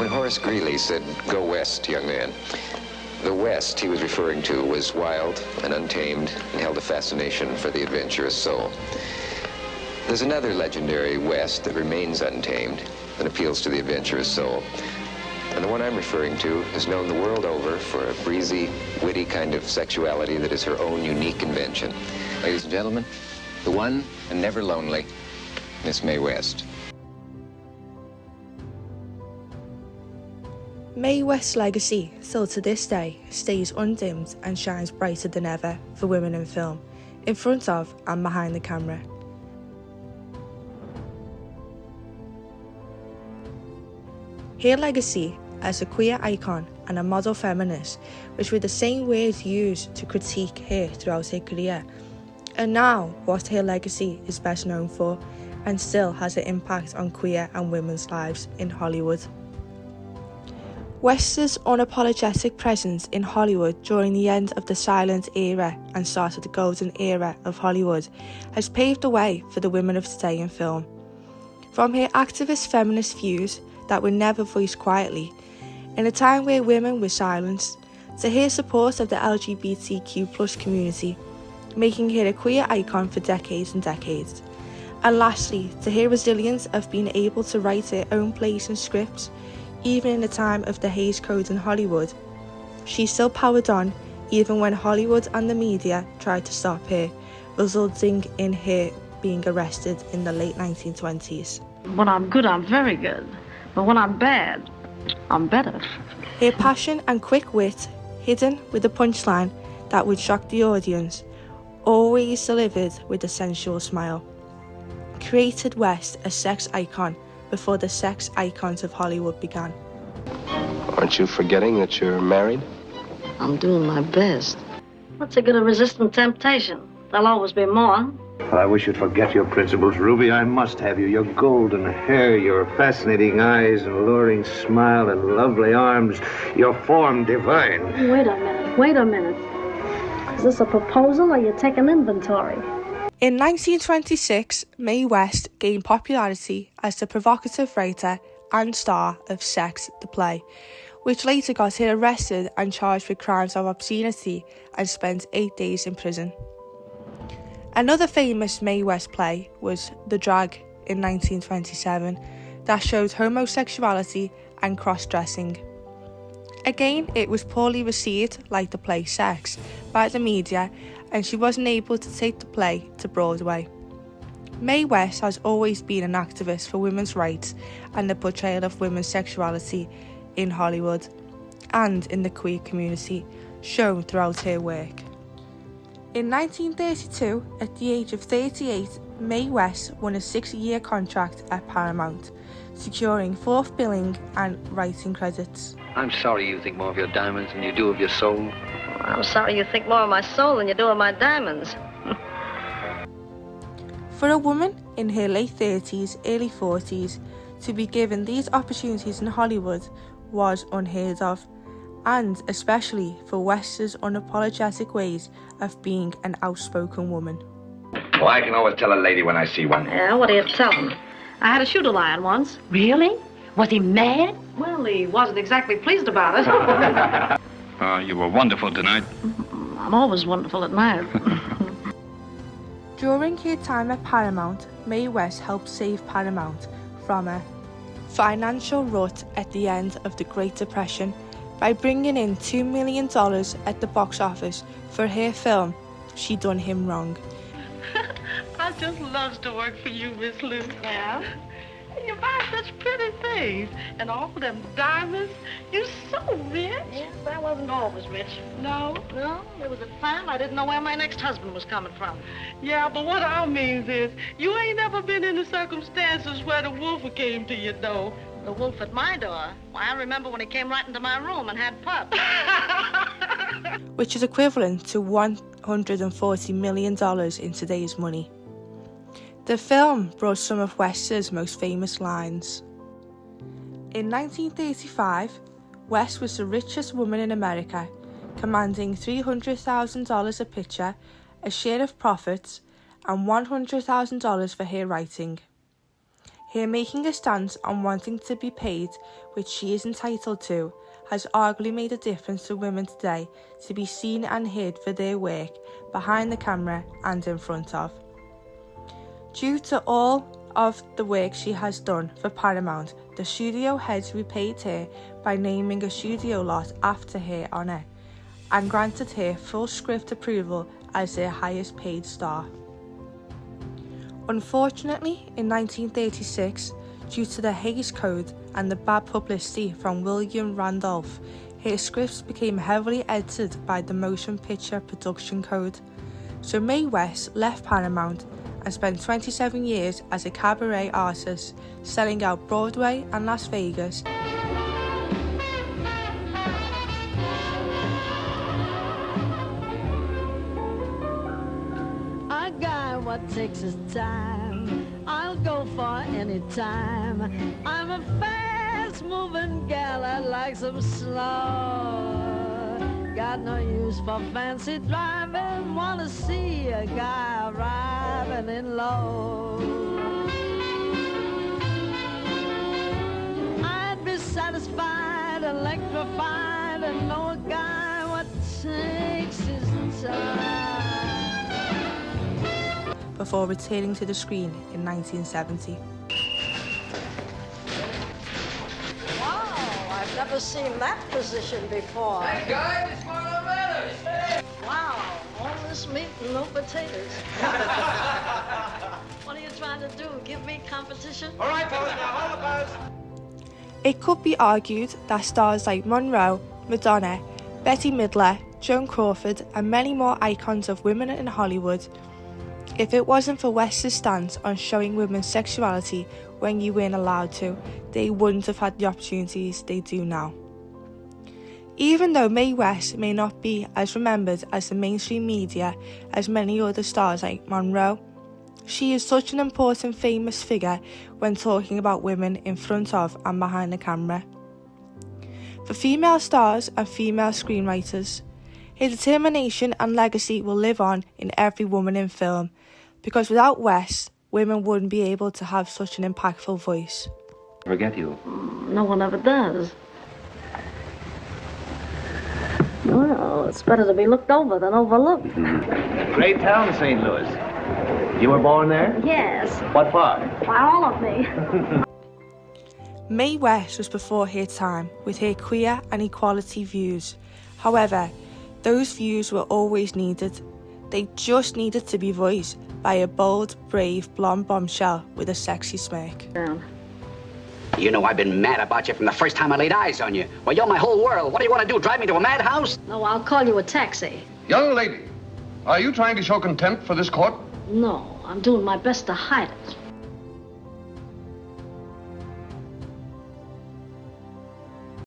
When Horace Greeley said, "Go west, young man," the West he was referring to was wild and untamed and held a fascination for the adventurous soul. There's another legendary West that remains untamed and appeals to the adventurous soul. And the one I'm referring to is known the world over for a breezy, witty kind of sexuality that is her own unique invention. Ladies and gentlemen, the one and never lonely, Miss Mae West. Mae West's legacy, still to this day, stays undimmed and shines brighter than ever for women in film, in front of and behind the camera. Her legacy as a queer icon and a model feminist, which were the same words used to critique her throughout her career, and now what her legacy is best known for, and still has an impact on queer and women's lives in Hollywood. West's unapologetic presence in Hollywood during the end of the silent era and start of the golden era of Hollywood has paved the way for the women of today in film. From her activist feminist views that were never voiced quietly, in a time where women were silenced, to her support of the LGBTQ+ community, making her a queer icon for decades and decades. And lastly, to her resilience of being able to write her own plays and scripts, even in the time of the Hays Code in Hollywood. She still powered on, even when Hollywood and the media tried to stop her, resulting in her being arrested in the late 1920s. When I'm good, I'm very good. But when I'm bad, I'm better. Her passion and quick wit, hidden with a punchline that would shock the audience, always delivered with a sensual smile, created West a sex icon before the sex icons of Hollywood began. Aren't you forgetting that you're married? I'm doing my best. What's the good of resisting temptation? There'll always be more. Well, I wish you'd forget your principles, Ruby. I must have you. Your golden hair, your fascinating eyes, and alluring smile, and lovely arms, your form divine. Wait a minute. Is this a proposal or you take an inventory? In 1926, Mae West gained popularity as the provocative writer and star of Sex, the play, which later got her arrested and charged with crimes of obscenity and spent 8 days in prison. Another famous Mae West play was The Drag in 1927 that showed homosexuality and cross-dressing. Again, it was poorly received, like the play Sex, by the media, and she wasn't able to take the play to Broadway. Mae West has always been an activist for women's rights and the portrayal of women's sexuality in Hollywood and in the queer community, shown throughout her work. In 1932, at the age of 38, Mae West won a 6-year contract at Paramount, securing 4th billing and writing credits. I'm sorry you think more of your diamonds than you do of your soul. I'm sorry you think more of my soul than you do of my diamonds. For a woman in her late 30s, early 40s, to be given these opportunities in Hollywood was unheard of, and especially for West's unapologetic ways of being an outspoken woman. Well, I can always tell a lady when I see one. Yeah, what do you tell him? I had a shoot-a-lion once. Really? Was he mad? Well, he wasn't exactly pleased about it. You were wonderful tonight. I'm always wonderful at night. During her time at Paramount, Mae West helped save Paramount from a financial rut at the end of the Great Depression by bringing in $2 million at the box office for her film, She Done Him Wrong. I just loves to work for you, Miss Lou. Yeah? You buy such pretty things. And all of them diamonds. You so rich. Yes, I wasn't always rich. No? No, there was a time I didn't know where my next husband was coming from. Yeah, but what I means is, you ain't never been in the circumstances where the wolf came to your door. The wolf at my door? Why, I remember when he came right into my room and had pups. Which is equivalent to $140 million in today's money. The film brought some of West's most famous lines. In 1935, West was the richest woman in America, commanding $300,000 a picture, a share of profits, and $100,000 for her writing. Her making a stance on wanting to be paid, which she is entitled to, has arguably made a difference to women today to be seen and heard for their work behind the camera and in front of. Due to all of the work she has done for Paramount, the studio heads repaid her by naming a studio lot after her honour and granted her full script approval as their highest paid star. Unfortunately, in 1936, due to the Hays Code and the bad publicity from William Randolph, her scripts became heavily edited by the Motion Picture Production Code. So Mae West left Paramount and spent 27 years as a cabaret artist, selling out Broadway and Las Vegas. A guy what takes his time, I'll go for any time. I'm a fast-moving gal, I like some slow. Got no use for fancy driving, wanna see a guy arriving in low. I'd be satisfied, electrified, and know a guy what takes his time. Before returning to the screen in 1970. Wow, I've never seen that position before. Hey guys, it's Marlon Mathers. Wow, all this meat and no potatoes. What are you trying to do? Give me competition? All right, fellas, now hold the buzz. It could be argued that stars like Monroe, Madonna, Bette Midler, Joan Crawford, and many more icons of women in Hollywood, if it wasn't for West's stance on showing women's sexuality when you weren't allowed to, they wouldn't have had the opportunities they do now. Even though Mae West may not be as remembered as the mainstream media as many other stars like Monroe, she is such an important famous figure when talking about women in front of and behind the camera. For female stars and female screenwriters, her determination and legacy will live on in every woman in film, because without West, women wouldn't be able to have such an impactful voice. Forget you. No one ever does. Well, it's better to be looked over than overlooked. Great town, St. Louis. You were born there? Yes. What part? Why, all of me. Mae West was before her time with her queer and equality views. However, those views were always needed. They just needed to be voiced by a bold, brave, blonde bombshell with a sexy smirk. You know I've been mad about you from the first time I laid eyes on you. Well, you're my whole world. What do you want to do, drive me to a madhouse? No, I'll call you a taxi. Young lady, are you trying to show contempt for this court? No, I'm doing my best to hide it.